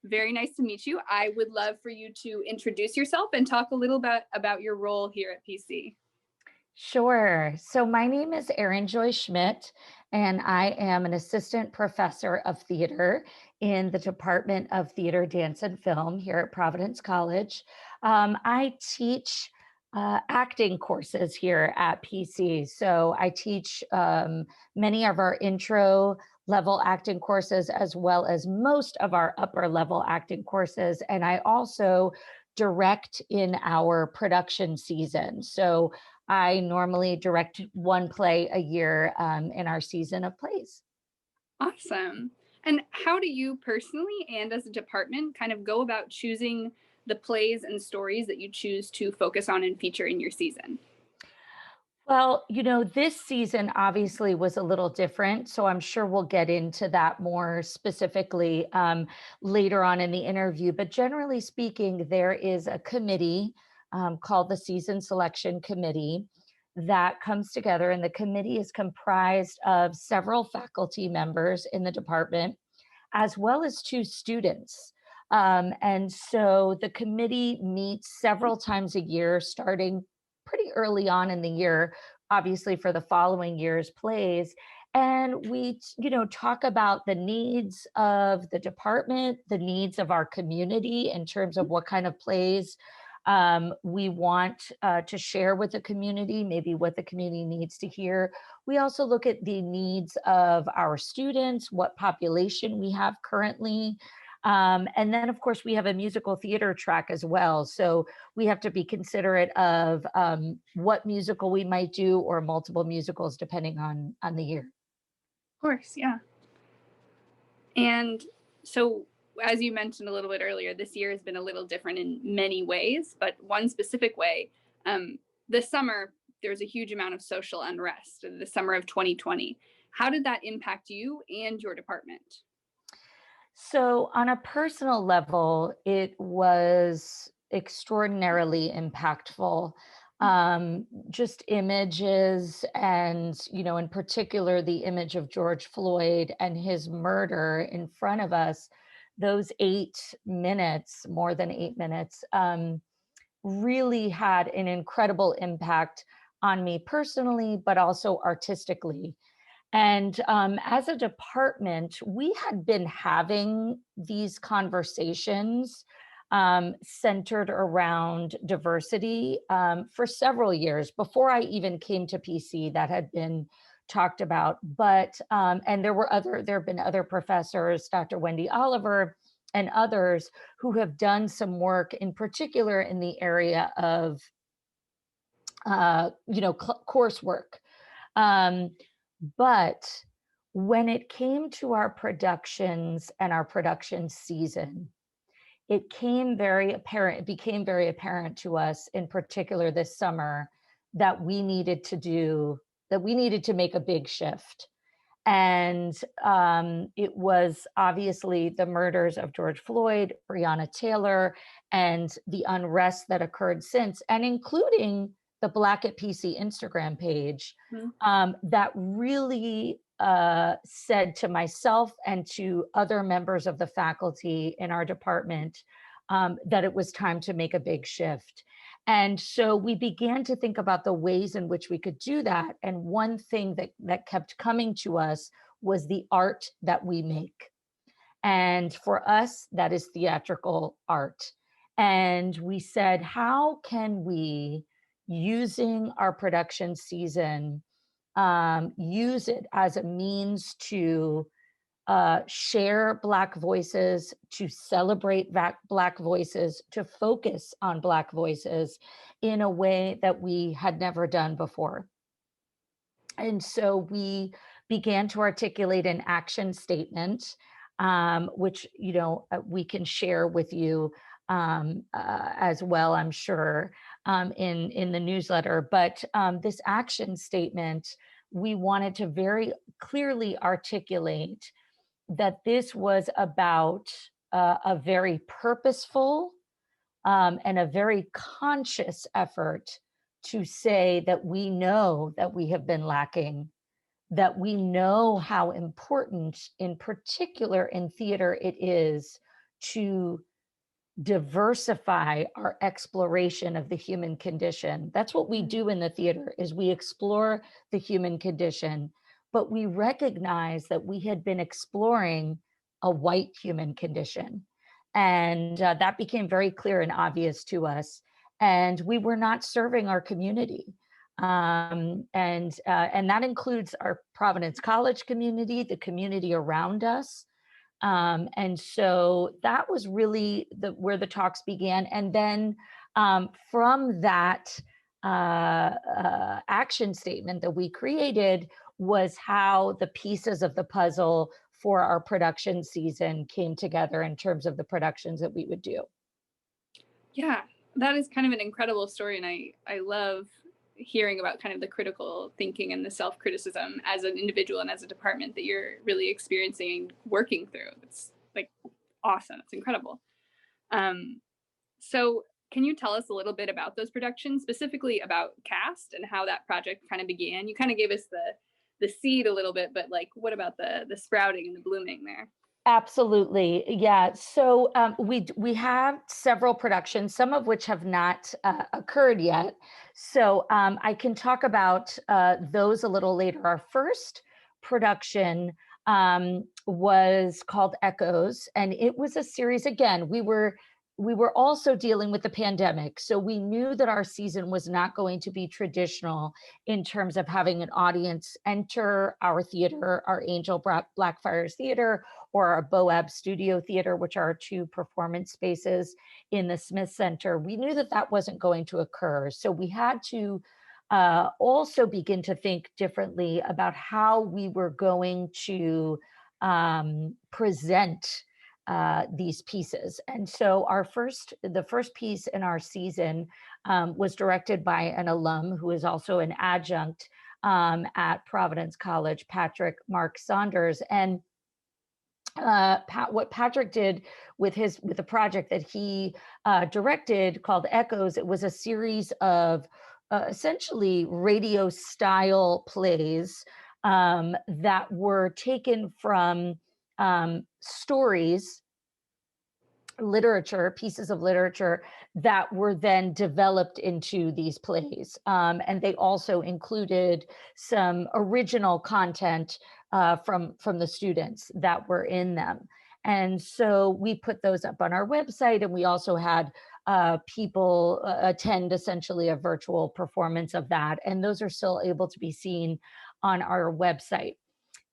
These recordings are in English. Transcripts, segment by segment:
Very nice to meet you. I would love for you to introduce yourself and talk a little bit about your role here at PC. Sure. So my name is Erin Schmidt, and I am an assistant professor of theater in the Department of Theater, Dance, and Film here at Providence College. I teach acting courses here at PC. So I teach many of our intro level acting courses as well as most of our upper level acting courses. And I also direct in our production season. So I normally direct one play a year in our season of plays. Awesome. And how do you personally and as a department kind of go about choosing the plays and stories that you choose to focus on and feature in your season? Well, this season obviously was a little different, so I'm sure we'll get into that more specifically later on in the interview. But generally speaking, there is a committee called the Season Selection Committee that comes together, and the committee is comprised of several faculty members in the department, as well as two students. And so the committee meets several times a year, starting pretty early on in the year, obviously for the following year's plays. And we, talk about the needs of the department, the needs of our community in terms of what kind of plays we want to share with the community, maybe what the community needs to hear. We also look at the needs of our students, what population we have currently. And then, of course, we have a musical theater track as well. So we have to be considerate of what musical we might do or multiple musicals depending on the year. Of course, yeah. And so, as you mentioned a little bit earlier, this year has been a little different in many ways, but one specific way, this summer, there's a huge amount of social unrest, the summer of 2020. How did that impact you and your department? So, on a personal level, it was extraordinarily impactful. Just images, and, in particular, the image of George Floyd and his murder in front of us, those 8 minutes, more than 8 minutes, really had an incredible impact on me personally, but also artistically. And as a department, we had been having these conversations centered around diversity for several years before I even came to PC. That had been talked about. But and there have been other professors, Dr. Wendy Oliver and others, who have done some work, in particular in the area of coursework. But when it came to our productions and our production season, it became very apparent to us, in particular this summer, that we needed to make a big shift. And it was obviously the murders of George Floyd, Breonna Taylor, and the unrest that occurred since, and including the Black at PC Instagram page, that really said to myself and to other members of the faculty in our department that it was time to make a big shift. And so we began to think about the ways in which we could do that. And one thing that kept coming to us was the art that we make. And for us, that is theatrical art. And we said, how can we, using our production season, use it as a means to share Black voices, to celebrate Black voices, to focus on Black voices in a way that we had never done before. And so we began to articulate an action statement, which we can share with you as well, I'm sure, in the newsletter. But this action statement, we wanted to very clearly articulate that this was about a very purposeful and a very conscious effort to say that we know that we have been lacking, that we know how important, in particular in theater, it is to diversify our exploration of the human condition. That's what we do in the theater, is we explore the human condition, but we recognize that we had been exploring a white human condition. And that became very clear and obvious to us. And we were not serving our community. And that includes our Providence College community, the community around us. And so that was really where the talks began. And then from that action statement that we created was how the pieces of the puzzle for our production season came together in terms of the productions that we would do. Yeah, that is kind of an incredible story. And I love hearing about kind of the critical thinking and the self-criticism as an individual and as a department that you're really experiencing working through. It's like awesome. It's incredible. So can you tell us a little bit about those productions, specifically about Cast and how that project kind of began? You kind of gave us the seed a little bit, but like, what about the sprouting and the blooming there? Absolutely. Yeah. So we have several productions, some of which have not occurred yet. So I can talk about those a little later. Our first production was called Echoes, and it was a series. Again, we were also dealing with the pandemic, so we knew that our season was not going to be traditional in terms of having an audience enter our theater, our Angel Blackfriars Theater, or our Boab Studio Theater, which are two performance spaces in the Smith Center. We knew that that wasn't going to occur. So we had to also begin to think differently about how we were going to present these pieces. And so the first piece in our season was directed by an alum who is also an adjunct at Providence College, Patrick Mark Saunders. And what Patrick did with the project that he directed called Echoes, it was a series of essentially radio style plays that were taken from stories, literature, pieces of literature that were then developed into these plays. And they also included some original content from the students that were in them. And so we put those up on our website, and we also had people attend essentially a virtual performance of that. And those are still able to be seen on our website.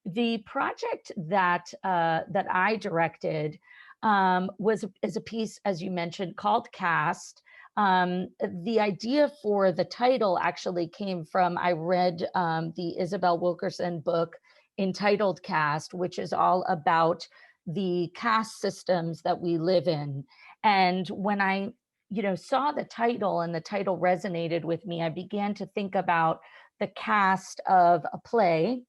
The project that I directed is a piece, as you mentioned, called Cast. The idea for the title actually came from, I read the Isabel Wilkerson book, Untitled Cast, which is all about the caste systems that we live in. And when I saw the title and the title resonated with me, I began to think about the cast of a play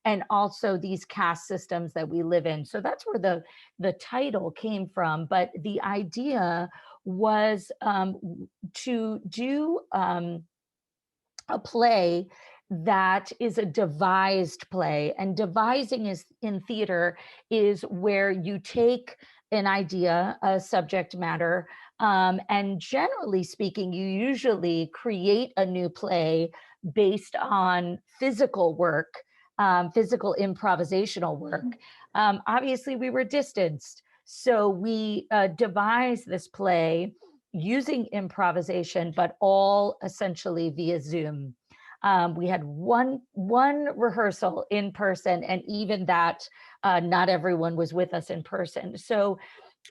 and also these caste systems that we live in. So that's where the title came from. But the idea was to do a play that is a devised play. And devising is in theater is where you take an idea, a subject matter, and generally speaking, you usually create a new play based on physical work, physical improvisational work. Obviously, we were distanced, so we devised this play using improvisation, but all essentially via Zoom. We had one rehearsal in person, and even that, not everyone was with us in person. So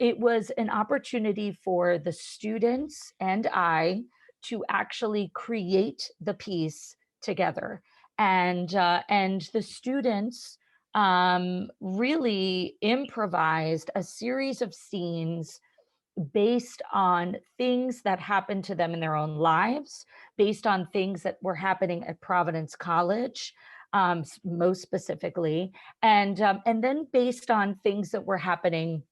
it was an opportunity for the students and I to actually create the piece together. And the students really improvised a series of scenes based on things that happened to them in their own lives, based on things that were happening at Providence College, most specifically, and then based on things that were happening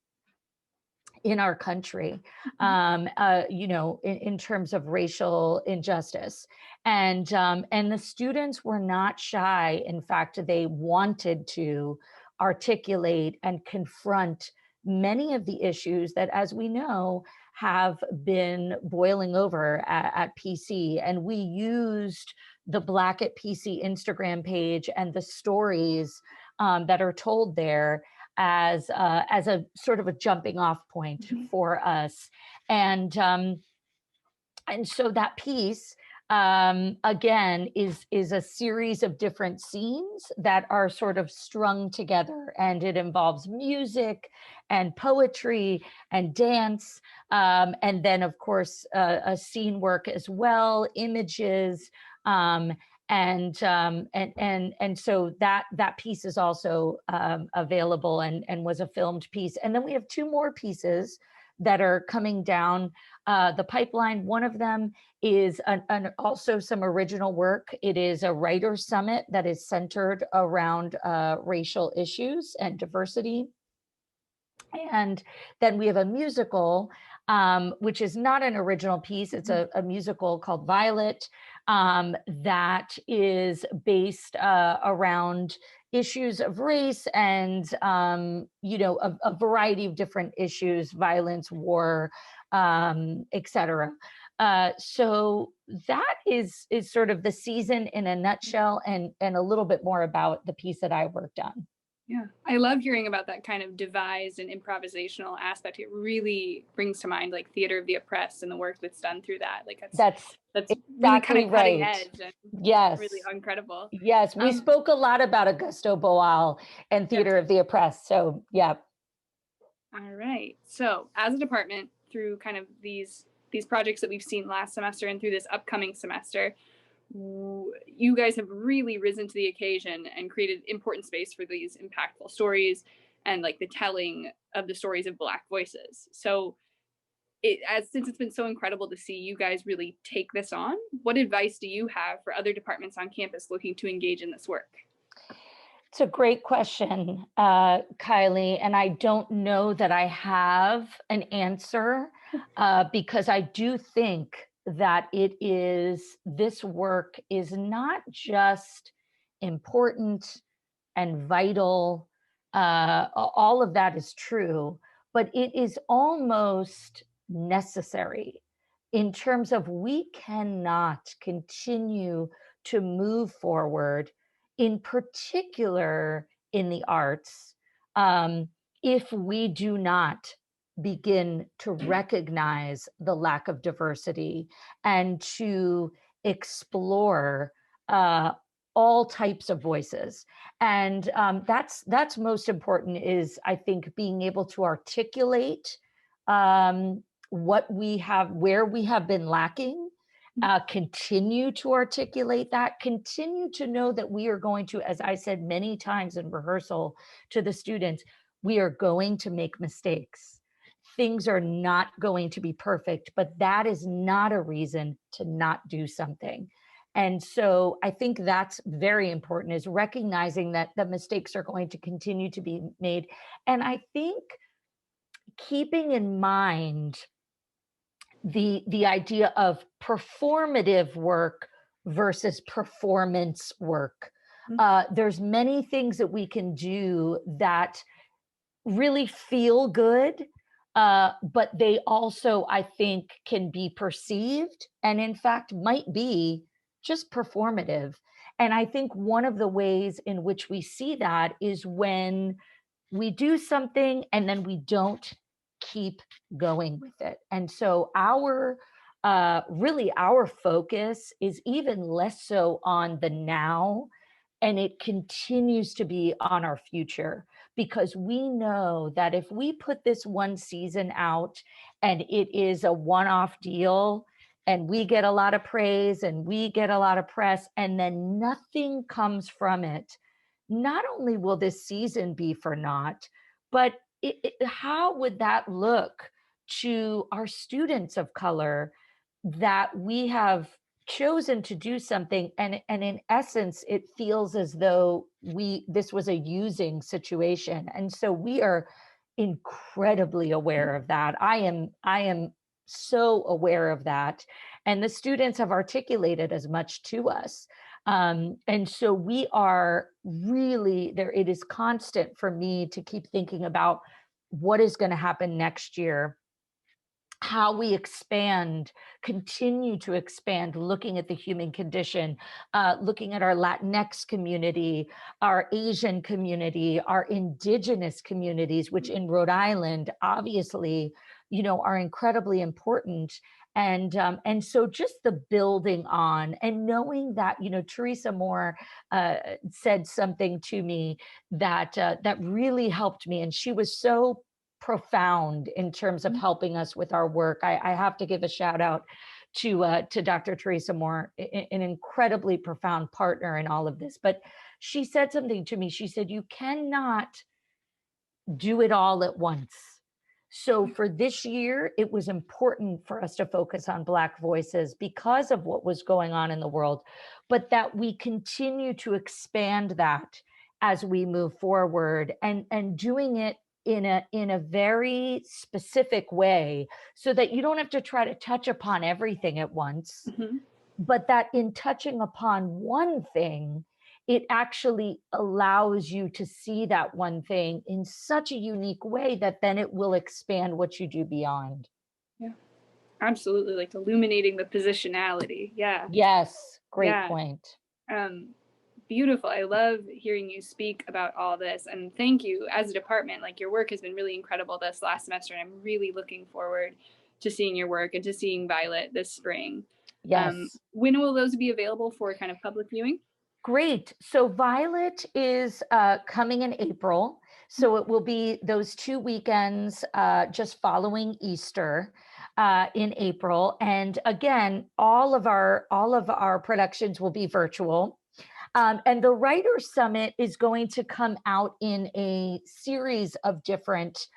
in our country, in terms of racial injustice. And the students were not shy. In fact, they wanted to articulate and confront many of the issues that, as we know, have been boiling over at PC. And we used the Black at PC Instagram page and the stories that are told there as a sort of a jumping off point for us. And so that piece, again, is a series of different scenes that are sort of strung together, and it involves music and poetry and dance, and then of course a scene work as well, images, and so that piece is also available and was a filmed piece. And then we have two more pieces that are coming down the pipeline. One of them is also some original work. It is a writer's summit that is centered around racial issues and diversity. And then we have a musical, which is not an original piece. It's a musical called Violet, that is based around issues of race and, a variety of different issues, violence, war, etc. So that is sort of the season in a nutshell, and a little bit more about the piece that I worked on. Yeah, I love hearing about that kind of devised and improvisational aspect. It really brings to mind like theater of the oppressed and the work that's done through that. Like that's exactly really kind of cutting right. edge and Yes, really incredible. Yes, we spoke a lot about Augusto Boal and theater of the oppressed. So yeah. All right. So as a department, through kind of these projects that we've seen last semester and through this upcoming semester, you guys have really risen to the occasion and created important space for these impactful stories and like the telling of the stories of Black voices. So since it's been so incredible to see you guys really take this on, what advice do you have for other departments on campus looking to engage in this work? It's a great question, Kylie, and I don't know that I have an answer because I do think that this work is not just important and vital. All of that is true, but it is almost necessary in terms of we cannot continue to move forward, in particular in the arts, if we do not begin to recognize the lack of diversity and to explore all types of voices. And that's most important, is I think being able to articulate what we have, where we have been lacking, continue to articulate that, continue to know that we are going to, as I said many times in rehearsal to the students, we are going to make mistakes. Things are not going to be perfect, but that is not a reason to not do something. And so I think that's very important, is recognizing that the mistakes are going to continue to be made. And I think keeping in mind the idea of performative work versus performance work. There's many things that we can do that really feel good, but they also, I think, can be perceived and in fact might be just performative. And I think one of the ways in which we see that is when we do something and then we don't keep going with it. And so our focus is even less so on the now, and it continues to be on our future, because we know that if we put this one season out and it is a one-off deal and we get a lot of praise and we get a lot of press and then nothing comes from it, not only will this season be for naught, but how would that look to our students of color that we have chosen to do something, and in essence it feels as though this was a using situation. And so we are incredibly aware of that. I am so aware of that, and the students have articulated as much to us. And so we are really there. It is constant for me to keep thinking about what is going to happen next year, how we expand, continue to expand, looking at the human condition, looking at our Latinx community, our Asian community, our indigenous communities, which in Rhode Island, obviously, are incredibly important. And so just the building on and knowing that, Teresa Moore said something to me that really helped me. And she was so profound in terms of helping us with our work. I have to give a shout out to Dr. Teresa Moore, an incredibly profound partner in all of this. But she said something to me. She said, "You cannot do it all at once." So for this year, it was important for us to focus on Black voices because of what was going on in the world, but that we continue to expand that as we move forward, and doing it in a very specific way, so that you don't have to try to touch upon everything at once, Mm-hmm. but that in touching upon one thing, it actually allows you to see that one thing in such a unique way that then it will expand what you do beyond. Yeah, absolutely. Like illuminating the positionality. Yeah. Yes, great Yeah. point. Beautiful. I love hearing you speak about all this, and thank you as a department. Like, your work has been really incredible this last semester, and I'm really looking forward to seeing your work and to seeing Violet this spring. Yes. When will those be available for kind of public viewing? Great. So Violet is coming in April. So it will be those 2 weekends just following Easter in April. And again, all of our productions will be virtual. And the Writer's Summit is going to come out in a series of different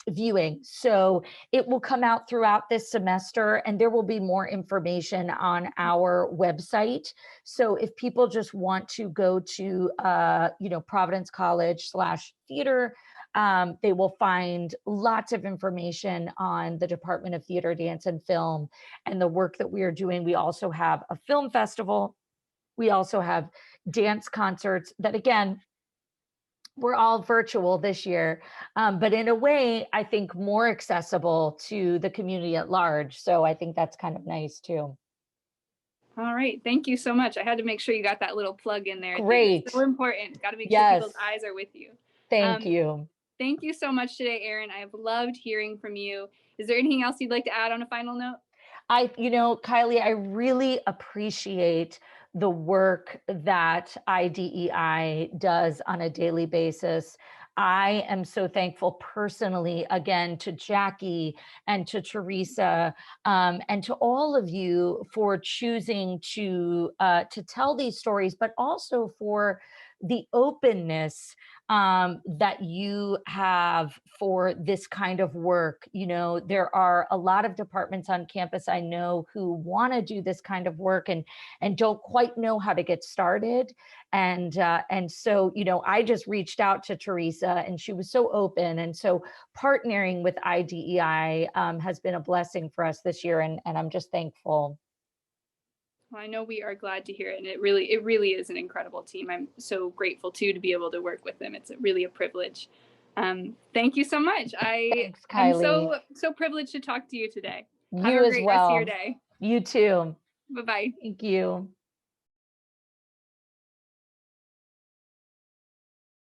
viewing. So it will come out throughout this semester, and there will be more information on our website. So if people just want to go to, Providence College/theater, they will find lots of information on the Department of Theater, Dance, and Film and the work that we are doing. We also have a film festival. We also have dance concerts that, again, we're all virtual this year, but in a way, I think more accessible to the community at large. So I think that's kind of nice too. All right. Thank you so much. I had to make sure you got that little plug in there. Great. It's so important. Got to make sure Yes. people's eyes are with you. Thank you. Thank you so much today, Erin. I have loved hearing from you. Is there anything else you'd like to add on a final note? Kylie, I really appreciate the work that IDEI does on a daily basis. I am so thankful personally, again, to Jackie and to Teresa, and to all of you for choosing to tell these stories, but also for the openness that you have for this kind of work. There are a lot of departments on campus I know who want to do this kind of work and don't quite know how to get started. And so, I just reached out to Teresa, and she was so open. And so partnering with IDEI has been a blessing for us this year. And I'm just thankful. Well, I know we are glad to hear it, and it really is an incredible team. I'm so grateful too to be able to work with them. It's really a privilege. Thank you so much. Thanks, I'm Kylie. so privileged to talk to you today. You Have a as great rest of your well. day. You too. Bye-bye. Thank you.